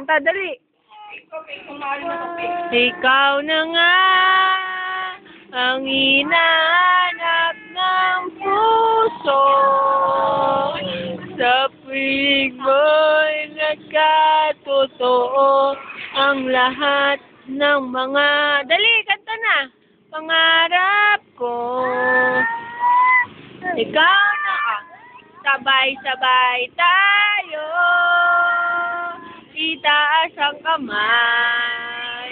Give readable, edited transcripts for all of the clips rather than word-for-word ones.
kanta, dali. Ikaw na nga ang hinahanap ng puso. Sa puwing mo'y nagkatotoo ang lahat ng mga... Dali, kanta na! Pangarap ko. Ikaw na sabay-sabay tayo. Itaas ang kamay.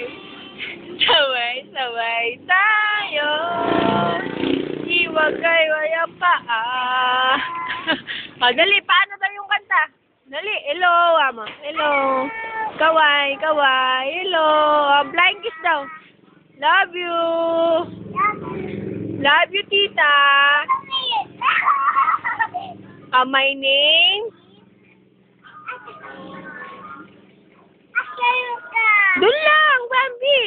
Sabay-sabay tayo. Iwagay ang paa. Dali, paano ba yung kanta? Dali, hello, ama. Hello. Kaway, kaway. Hello. Blind kiss daw. Love you. Love you, tita. My name? Doon lang, Bambi.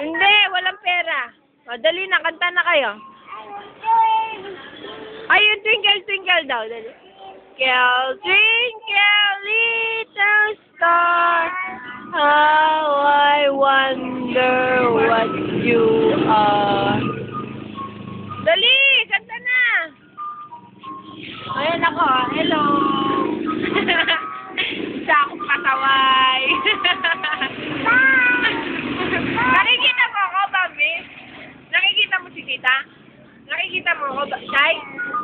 Hindi, walang pera. Dali na, kanta na kayo. Ay, yung twinkle, twinkle daw. Dali. Twinkle, twinkle, little star, how I wonder what you are. Dali, kanta na. Ayan ako, hello. Isa akong pasaway. Nakikita mo ako, Bambi? Nakikita mo si tita? Nakikita mo ako, Shay?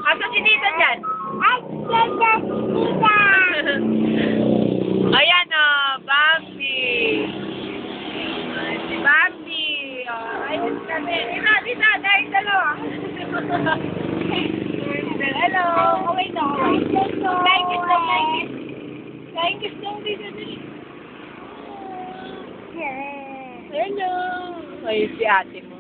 Aso si tita dyan? Ayan o, Bambi. Si Bambi. Ayun kami. Dito, dahil dalawa. Hello. Kaway na, kaway. Flying kiss daw, flying kiss. Flying kiss daw, dito. Hello. Ay, si ate mo.